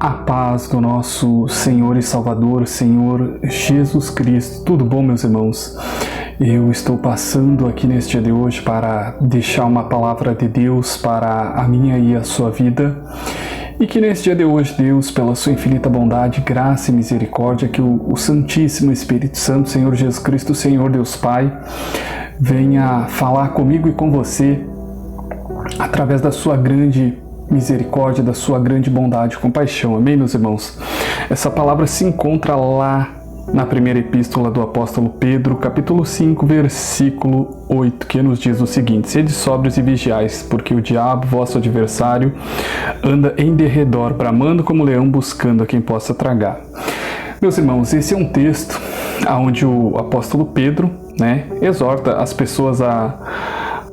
A paz do nosso Senhor e Salvador, Senhor Jesus Cristo. Tudo bom, meus irmãos? Eu estou passando aqui neste dia de hoje para deixar uma palavra de Deus para a minha e a sua vida. E que neste dia de hoje, Deus, pela sua infinita bondade, graça e misericórdia, que o Santíssimo Espírito Santo, Senhor Jesus Cristo, Senhor Deus Pai, venha falar comigo e com você através da sua grande misericórdia, da sua grande bondade e compaixão. Amém, meus irmãos? Essa palavra se encontra lá na primeira epístola do apóstolo Pedro, capítulo 5, versículo 8, que nos diz o seguinte: Sede sóbrios e vigiais, porque o diabo, vosso adversário, anda em derredor, bramando como leão, buscando a quem possa tragar. Meus irmãos, esse é um texto onde o apóstolo Pedro, exorta as pessoas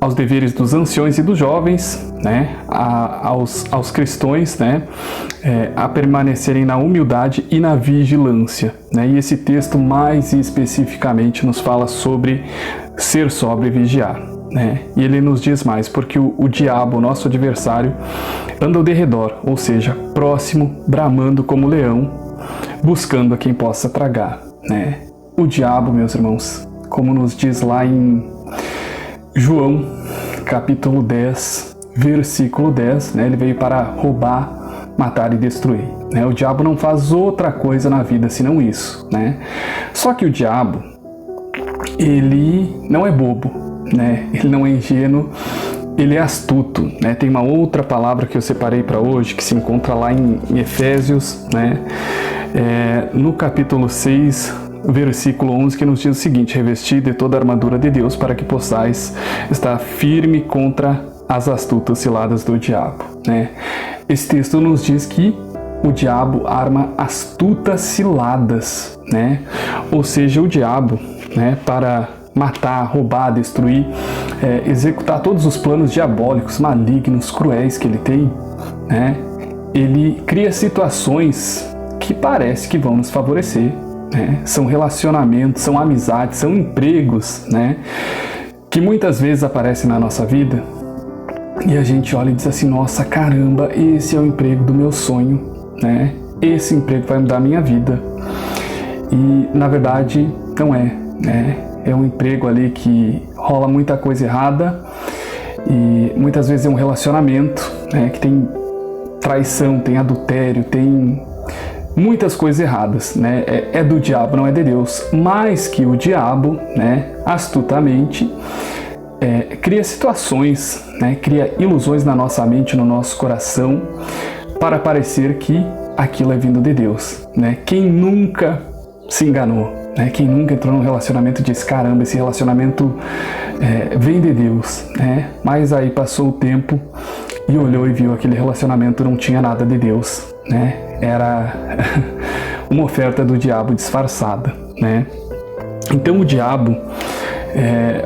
aos deveres dos anciões e dos jovens, aos cristãos, a permanecerem na humildade e na vigilância. E esse texto mais especificamente nos fala sobre ser sóbrio e vigiar. E ele nos diz mais, porque o diabo, nosso adversário, anda ao derredor, ou seja, próximo, bramando como leão, buscando a quem possa tragar. O diabo, meus irmãos, como nos diz lá em João, capítulo 10, versículo 10, ele veio para roubar, matar e destruir. O diabo não faz outra coisa na vida senão isso. Só que o diabo, ele não é bobo, ele não é ingênuo, ele é astuto. Tem uma outra palavra que eu separei para hoje, que se encontra lá em Efésios, no capítulo 6, versículo 11, que nos diz o seguinte: revestido de toda a armadura de Deus, para que possais estar firme contra as astutas ciladas do diabo. Esse texto nos diz que o diabo arma astutas ciladas, ou seja, o diabo, para matar, roubar, destruir, executar todos os planos diabólicos, malignos, cruéis que ele tem, ele cria situações que parece que vão nos favorecer. São relacionamentos, são amizades, são empregos, que muitas vezes aparecem na nossa vida e a gente olha e diz assim: nossa, caramba, esse é o emprego do meu sonho, esse emprego vai mudar a minha vida. E na verdade não é, é um emprego ali que rola muita coisa errada e muitas vezes é um relacionamento que tem traição, tem adultério, tem muitas coisas erradas, é do diabo, não é de Deus. Mas que o diabo, astutamente, cria situações, cria ilusões na nossa mente, no nosso coração, para parecer que aquilo é vindo de Deus. Quem nunca se enganou, quem nunca entrou num relacionamento e disse: caramba, esse relacionamento vem de Deus, mas aí passou o tempo e olhou e viu aquele relacionamento não tinha nada de Deus, era uma oferta do diabo disfarçada, Então o diabo,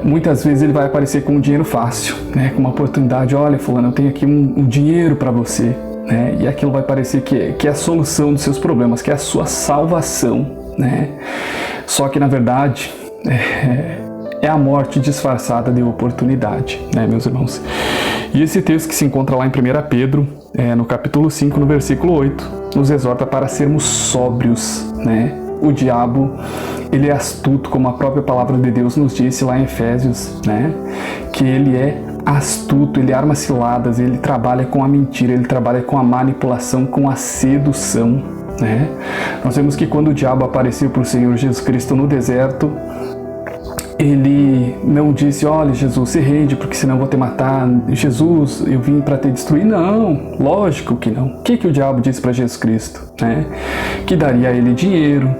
muitas vezes ele vai aparecer com um dinheiro fácil, com uma oportunidade: olha, fulano, eu tenho aqui um dinheiro para você, e aquilo vai parecer que é a solução dos seus problemas, que é a sua salvação, Só que na verdade é a morte disfarçada de oportunidade, meus irmãos. E esse texto que se encontra lá em 1 Pedro, no capítulo 5, no versículo 8, nos exorta para sermos sóbrios, O diabo, ele é astuto, como a própria palavra de Deus nos disse lá em Efésios, que ele é astuto, ele arma ciladas, ele trabalha com a mentira, ele trabalha com a manipulação, com a sedução, Nós vemos que quando o diabo apareceu para o Senhor Jesus Cristo no deserto, ele não disse: olha, Jesus, se rende, porque senão eu vou te matar. Jesus, eu vim para te destruir. Não, lógico que não. O que o diabo disse para Jesus Cristo? Que daria a ele dinheiro.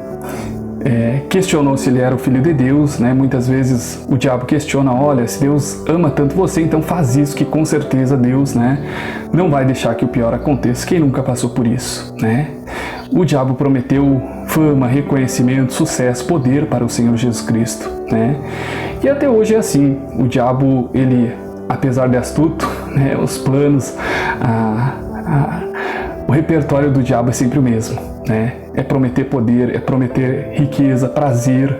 Questionou se ele era o Filho de Deus. Muitas vezes o diabo questiona: olha, se Deus ama tanto você, então faz isso, que com certeza Deus não vai deixar que o pior aconteça. Quem nunca passou por isso? O diabo prometeu fama, reconhecimento, sucesso, poder para o Senhor Jesus Cristo, E até hoje é assim. O diabo, ele, apesar de astuto, os planos, o repertório do diabo é sempre o mesmo, É prometer poder, é prometer riqueza, prazer,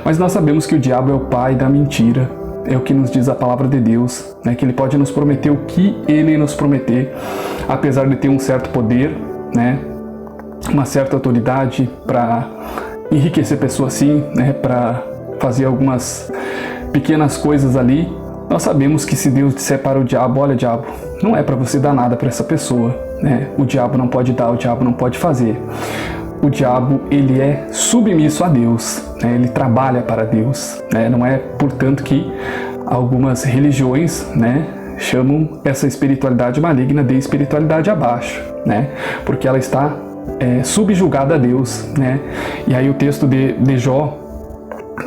Mas nós sabemos que o diabo é o pai da mentira. É o que nos diz a palavra de Deus, que ele pode nos prometer o que ele nos prometer, apesar de ter um certo poder, né, uma certa autoridade para enriquecer pessoas sim, né, para fazer algumas pequenas coisas ali, nós sabemos que se Deus disser para o diabo, olha diabo, não é para você dar nada para essa pessoa, né? O diabo não pode dar, o diabo não pode fazer. O diabo, ele é submisso a Deus, né? Ele trabalha para Deus, né? Não é, portanto, que algumas religiões, né, chamam essa espiritualidade maligna de espiritualidade abaixo, né? Porque ela está subjugada a Deus, né? E aí o texto de Jó,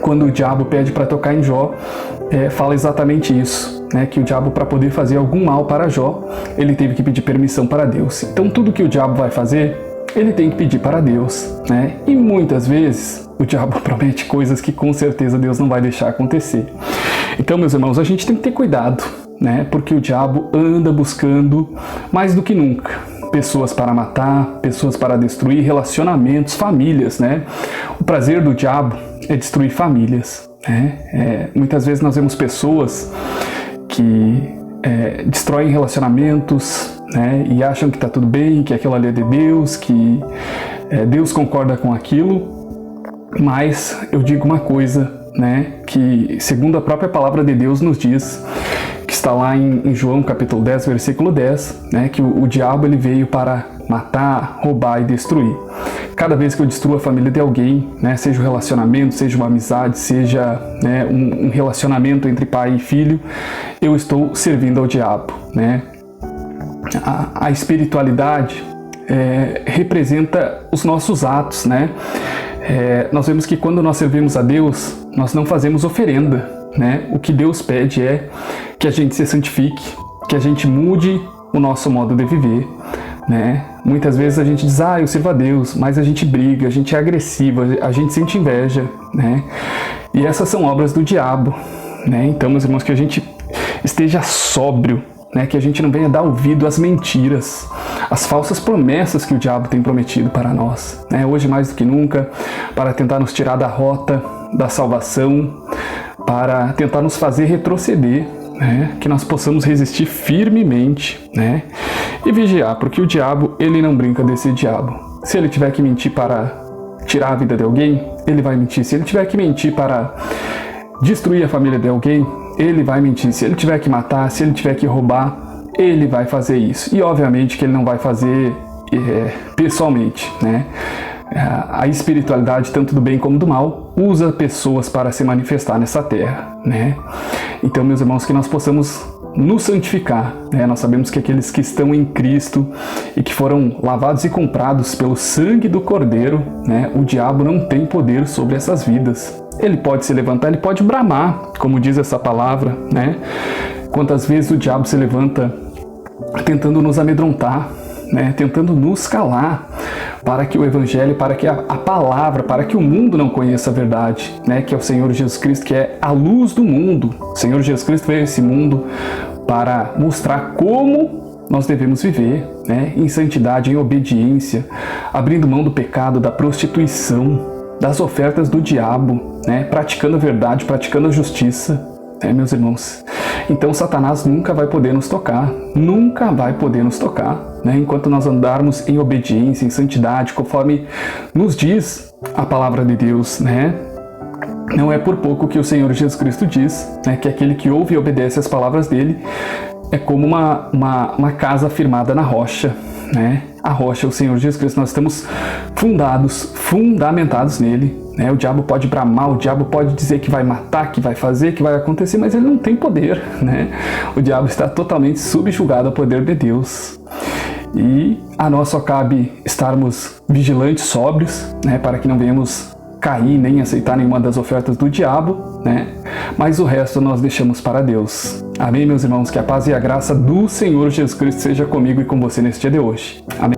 quando o diabo pede para tocar em Jó, fala exatamente isso, né? Que o diabo, para poder fazer algum mal para Jó, ele teve que pedir permissão para Deus. Então tudo que o diabo vai fazer, ele tem que pedir para Deus, né? E muitas vezes o diabo promete coisas que com certeza Deus não vai deixar acontecer. Então, meus irmãos, a gente tem que ter cuidado, né? Porque o diabo anda buscando mais do que nunca pessoas para matar, pessoas para destruir, relacionamentos, famílias, né? O prazer do diabo é destruir famílias, né? Muitas vezes nós vemos pessoas que destroem relacionamentos, né? E acham que está tudo bem, que aquilo ali é de Deus, que Deus concorda com aquilo, mas eu digo uma coisa, né? Que segundo a própria palavra de Deus nos diz, que está lá em João capítulo 10, versículo 10, né, que o diabo ele veio para matar, roubar e destruir. Cada vez que eu destruo a família de alguém, né, seja um relacionamento, seja uma amizade, seja, né, um relacionamento entre pai e filho, eu estou servindo ao diabo, né? A espiritualidade representa os nossos atos, né? Nós vemos que quando nós servimos a Deus, nós não fazemos oferenda, né? O que Deus pede é que a gente se santifique, que a gente mude o nosso modo de viver, né? Muitas vezes a gente diz, eu sirvo a Deus, mas a gente briga, a gente é agressivo, a gente sente inveja, né? E essas são obras do diabo, né? Então, meus irmãos, que a gente esteja sóbrio, né? Que a gente não venha dar ouvido às mentiras, às falsas promessas que o diabo tem prometido para nós, né? Hoje mais do que nunca, para tentar nos tirar da rota da salvação, para tentar nos fazer retroceder, né? Que nós possamos resistir firmemente, né? E vigiar, porque o diabo, ele não brinca desse diabo. Se ele tiver que mentir para tirar a vida de alguém, ele vai mentir. Se ele tiver que mentir para destruir a família de alguém, ele vai mentir. Se ele tiver que matar, se ele tiver que roubar, ele vai fazer isso. E obviamente que ele não vai fazer pessoalmente, né? A espiritualidade, tanto do bem como do mal, usa pessoas para se manifestar nessa terra, né? Então, meus irmãos, que nós possamos nos santificar, né? Nós sabemos que aqueles que estão em Cristo e que foram lavados e comprados pelo sangue do Cordeiro, né? O diabo não tem poder sobre essas vidas. Ele pode se levantar, ele pode bramar, como diz essa palavra, né? Quantas vezes o diabo se levanta tentando nos amedrontar, né? Tentando nos calar, para que o Evangelho, para que a palavra, para que o mundo não conheça a verdade, né? Que é o Senhor Jesus Cristo, que é a luz do mundo. O Senhor Jesus Cristo veio a esse mundo para mostrar como nós devemos viver, né? Em santidade, em obediência, abrindo mão do pecado, da prostituição, das ofertas do diabo, né? Praticando a verdade, praticando a justiça, né, meus irmãos? Então Satanás nunca vai poder nos tocar, nunca vai poder nos tocar, né? Enquanto nós andarmos em obediência, em santidade, conforme nos diz a palavra de Deus, né? Não é por pouco que o Senhor Jesus Cristo diz, né, que aquele que ouve e obedece as palavras dele é como uma casa firmada na rocha, né? A rocha é o Senhor Jesus Cristo. Nós estamos fundamentados nele, né? O diabo pode bramar, o diabo pode dizer que vai matar, que vai fazer, que vai acontecer, mas ele não tem poder, né? O diabo está totalmente subjugado ao poder de Deus. E a nós só cabe estarmos vigilantes, sóbrios, né? Para que não venhamos cair nem aceitar nenhuma das ofertas do diabo, né? Mas o resto nós deixamos para Deus. Amém, meus irmãos? Que a paz e a graça do Senhor Jesus Cristo seja comigo e com você neste dia de hoje. Amém.